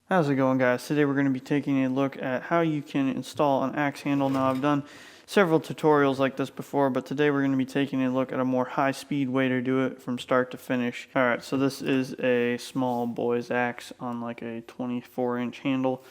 How's it going, guys? Today we're going to be taking a look at how you can install an axe handle. Now, I've done several tutorials like this before, but today we're going to be taking a look at a more high-speed way to do it from start to finish. Alright, so this is a small boy's axe on like a 24-inch handle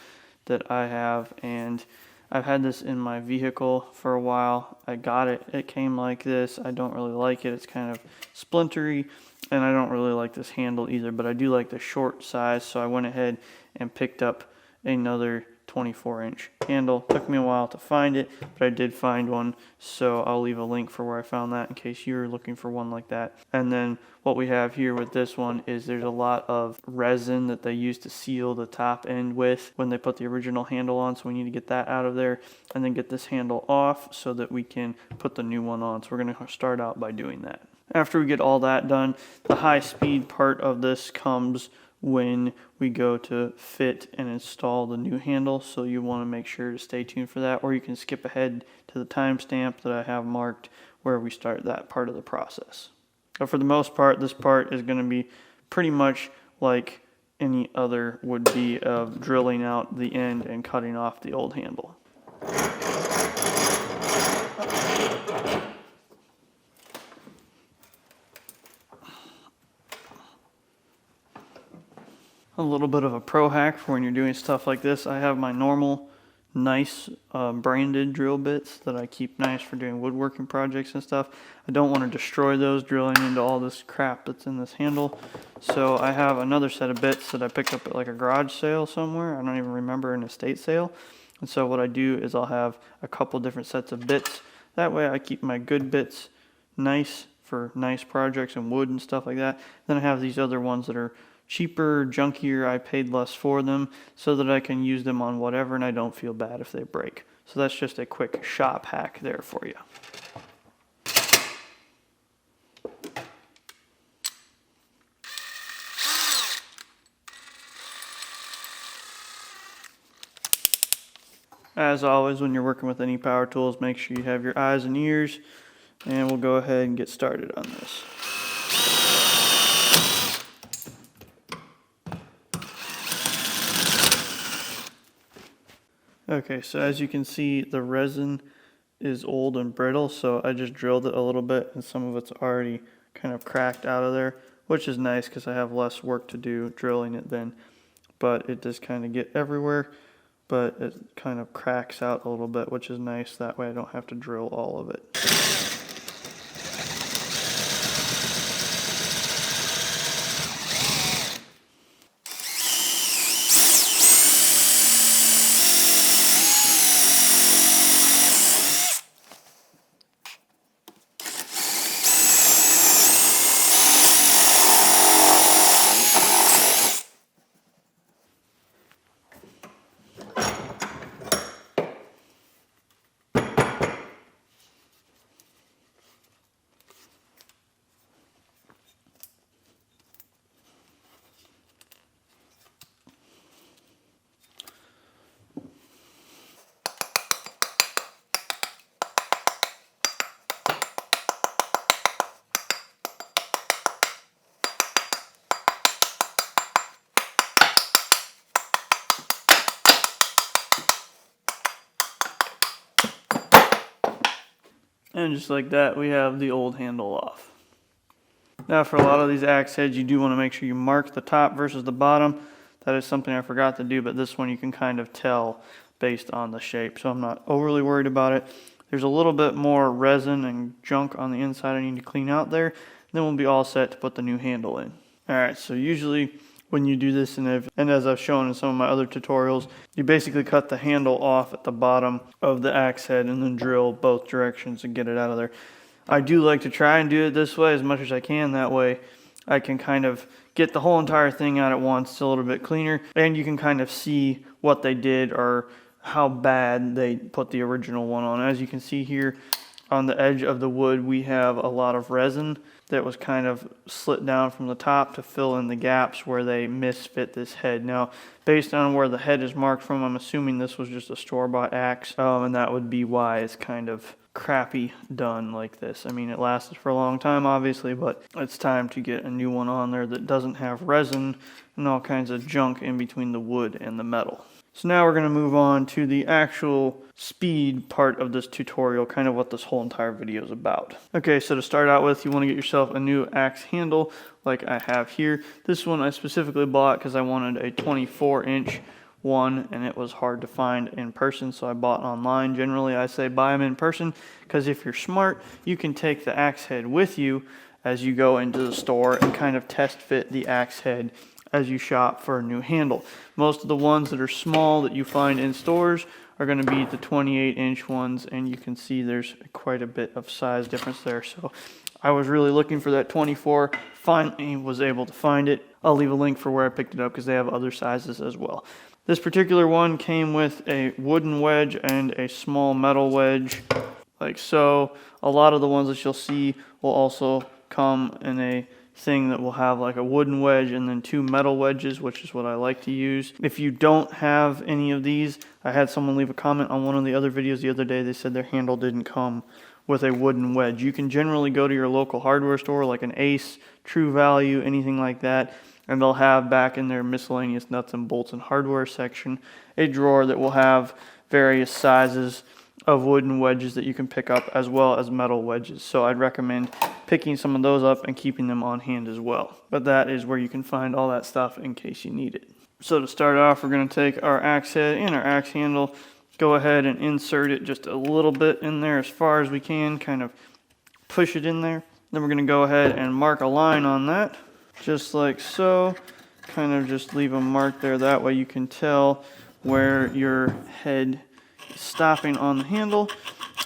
that I have, and I've had this in my vehicle for a while. I got it. It came like this. I don't really like it. It's kind of splintery, and I don't really like this handle either, but I do like the short size, so I went ahead and picked up another 24-inch handle. Took me a while to find it, but I did find one, so I'll leave a link for where I found that in case you're looking for one like that. And then what we have here with this one is there's a lot of resin that they use to seal the top end with when they put the original handle on, so we need to get that out of there and then get this handle off so that we can put the new one on. So we're going to start out by doing that. After we get all that done, the high speed part of this comes when we go to fit and install the new handle, so you want to make sure to stay tuned for that, or you can skip ahead to the timestamp that I have marked where we start that part of the process. But for the most part, this part is going to be pretty much like any other would be of drilling out the end and cutting off the old handle. A little bit of a pro hack for when you're doing stuff like this. I have my normal nice branded drill bits that I keep nice for doing woodworking projects and stuff. I don't want to destroy those drilling into all this crap that's in this handle. So I have another set of bits that I picked up at like a garage sale somewhere. I don't even remember, an estate sale. And so what I do is I'll have a couple different sets of bits. That way I keep my good bits nice for nice projects and wood and stuff like that. Then I have these other ones that are cheaper, junkier. I paid less for them so that I can use them on whatever and I don't feel bad if they break. So that's just a quick shop hack there for you. As always, when you're working with any power tools, make sure you have your eyes and ears, and we'll go ahead and get started on this. Okay, so as you can see, the resin is old and brittle, so I just drilled it a little bit and some of it's already kind of cracked out of there, which is nice because I have less work to do drilling it then. But it does kind of get everywhere, but it kind of cracks out a little bit, which is nice. That way I don't have to drill all of it. And just like that, we have the old handle off. Now, for a lot of these axe heads, you do want to make sure you mark the top versus the bottom. That is something I forgot to do, but this one you can kind of tell based on the shape, so I'm not overly worried about it. There's a little bit more resin and junk on the inside I need to clean out there. Then we'll be all set to put the new handle in. Alright, so usually when you do this, and as I've shown in some of my other tutorials, you basically cut the handle off at the bottom of the axe head and then drill both directions and get it out of there. I do like to try and do it this way as much as I can. That way I can kind of get the whole entire thing out at once. It's a little bit cleaner, and you can kind of see what they did or how bad they put the original one on. As you can see here on the edge of the wood, we have a lot of resin that was kind of slit down from the top to fill in the gaps where they misfit this head. Now, based on where the head is marked from, I'm assuming this was just a store-bought axe, and that would be why it's kind of crappy done like this. I mean, it lasted for a long time, obviously, but it's time to get a new one on there that doesn't have resin and all kinds of junk in between the wood and the metal. So now we're going to move on to the actual speed part of this tutorial, kind of what this whole entire video is about. Okay, so to start out with, you want to get yourself a new axe handle like I have here. This one I specifically bought because I wanted a 24-inch one, and it was hard to find in person, so I bought online. Generally, I say buy them in person because if you're smart, you can take the axe head with you as you go into the store and kind of test fit the axe head as you shop for a new handle. Most of the ones that are small that you find in stores are going to be the 28-inch ones, and you can see there's quite a bit of size difference there. So I was really looking for that 24, finally was able to find it. I'll leave a link for where I picked it up because they have other sizes as well. This particular one came with a wooden wedge and a small metal wedge, like so. A lot of the ones that you'll see will also come in a thing that will have like a wooden wedge and then 2 metal wedges, which is what I like to use. If you don't have any of these, I had someone leave a comment on one of the other videos the other day. They said their handle didn't come with a wooden wedge. You can generally go to your local hardware store like an Ace, True Value, anything like that, and they'll have back in their miscellaneous nuts and bolts and hardware section a drawer that will have various sizes of wooden wedges that you can pick up as well as metal wedges. So I'd recommend picking some of those up and keeping them on hand as well. But that is where you can find all that stuff in case you need it. So to start off, we're going to take our axe head and our axe handle, go ahead and insert it just a little bit in there as far as we can, kind of push it in there. Then we're going to go ahead and mark a line on that, just like so. Kind of just leave a mark there, that way you can tell where your head is stopping on the handle.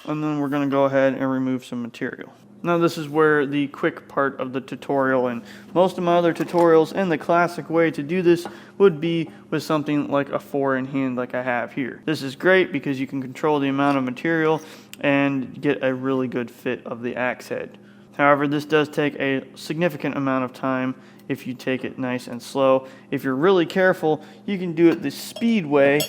And then we're going to go ahead and remove some material. Now this is where the quick part of the tutorial, and most of my other tutorials, and the classic way to do this would be with something like a 4-in-hand like I have here. This is great because you can control the amount of material and get a really good fit of the axe head. However, this does take a significant amount of time if you take it nice and slow. If you're really careful, you can do it the speed way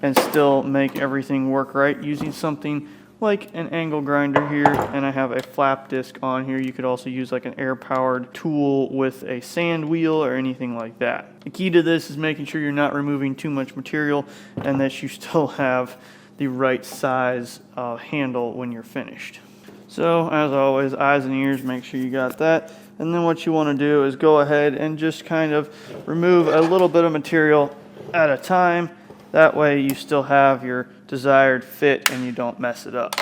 and still make everything work right using something like an angle grinder here, and I have a flap disc on here. You could also use like an air-powered tool with a sand wheel or anything like that. The key to this is making sure you're not removing too much material and that you still have the right size handle when you're finished. So as always, eyes and ears, make sure you got that. And then what you want to do is go ahead and just kind of remove a little bit of material at a time. That way you still have your desired fit and you don't mess it up.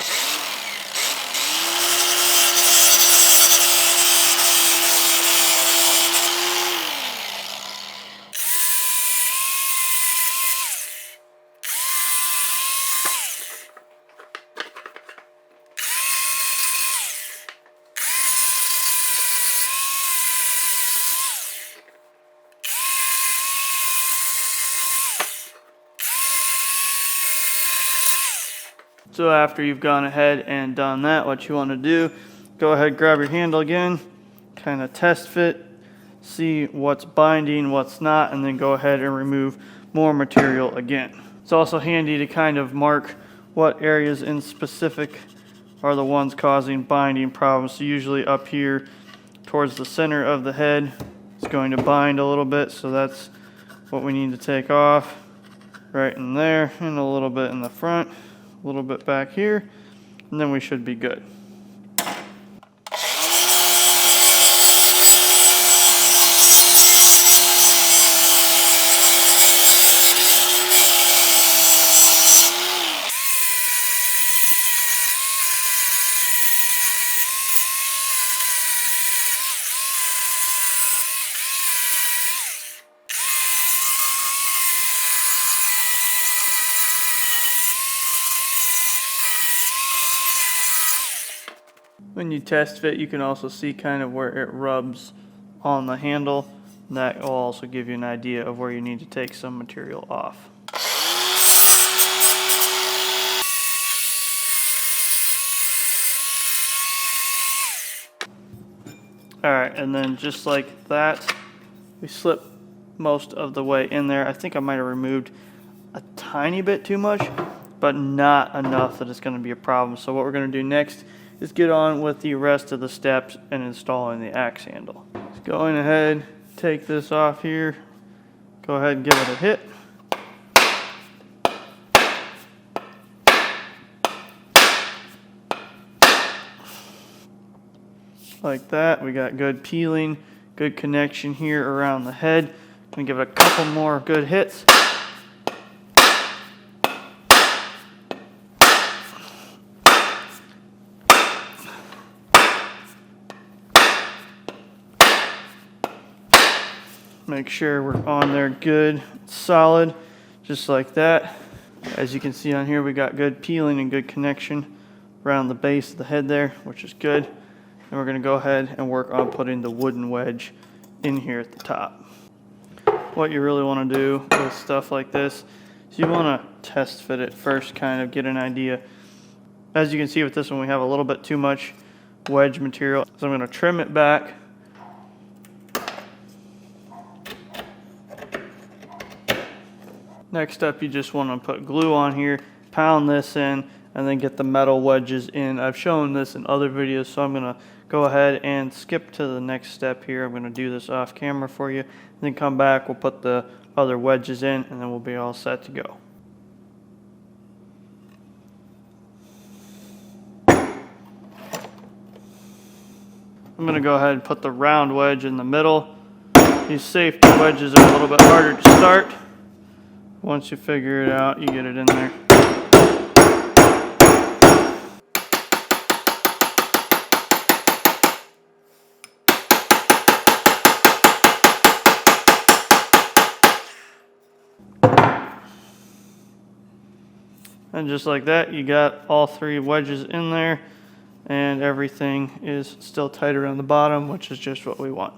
So after you've gone ahead and done that, what you want to do, go ahead, grab your handle again, kind of test fit, see what's binding, what's not, and then go ahead and remove more material again. It's also handy to kind of mark what areas in specific are the ones causing binding problems. So usually up here towards the center of the head, it's going to bind a little bit, so that's what we need to take off right in there, and a little bit in the front, a little bit back here, and then we should be good. When you test fit, you can also see kind of where it rubs on the handle. That will also give you an idea of where you need to take some material off. Alright, and then just like that, we slip most of the way in there. I think I might have removed a tiny bit too much. but not enough that it's going to be a problem. So what we're going to do next is get on with the rest of the steps and installing the axe handle. Just going ahead, take this off here, go ahead and give it a hit. Like that. We got good peeling, good connection here around the head. Gonna give it a couple more good hits. Make sure we're on there good, solid, just like that. As you can see on here, we got good peeling and good connection around the base of the head there, which is good. And we're going to go ahead and work on putting the wooden wedge in here at the top. What you really want to do with stuff like this is you want to test fit it first, kind of get an idea. As you can see with this one, we have a little bit too much wedge material, so I'm going to trim it back. Next up, you just want to put glue on here, pound this in, and then get the metal wedges in. I've shown this in other videos, so I'm going to go ahead and skip to the next step here. I'm going to do this off camera for you, and then come back, we'll put the other wedges in, and then we'll be all set to go. I'm going to go ahead and put the round wedge in the middle. These safety wedges are a little bit harder to start. Once you figure it out, you get it in there. And just like that, you got all three wedges in there, and everything is still tight around the bottom, which is just what we want.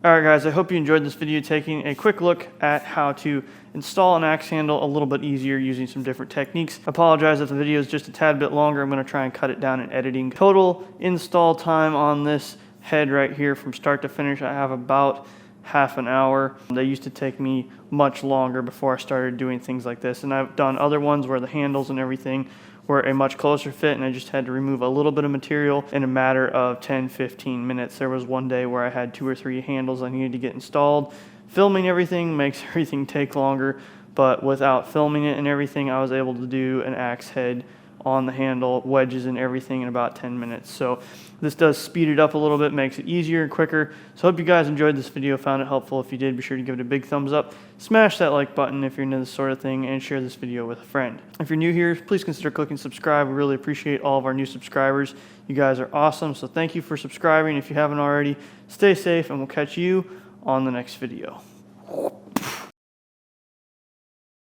Alright guys, I hope you enjoyed this video taking a quick look at how to install an axe handle a little bit easier using some different techniques. I apologize if the video is just a tad bit longer. I'm going to try and cut it down in editing. Total install time on this head right here from start to finish, I have about half an hour. They used to take me much longer before I started doing things like this, and I've done other ones where the handles and everything were a much closer fit, and I just had to remove a little bit of material in a matter of 10-15 minutes. There was one day where I had 2 or 3 handles I needed to get installed. Filming everything makes everything take longer, but without filming it and everything, I was able to do an axe head on the handle, wedges and everything in about 10 minutes. So this does speed it up a little bit, makes it easier and quicker. So I hope you guys enjoyed this video, found it helpful. If you did, be sure to give it a big thumbs up, smash that like button if you're into this sort of thing, and share this video with a friend. If you're new here, please consider clicking subscribe. We really appreciate all of our new subscribers. You guys are awesome, so thank you for subscribing. If you haven't already, stay safe, and we'll catch you on the next video.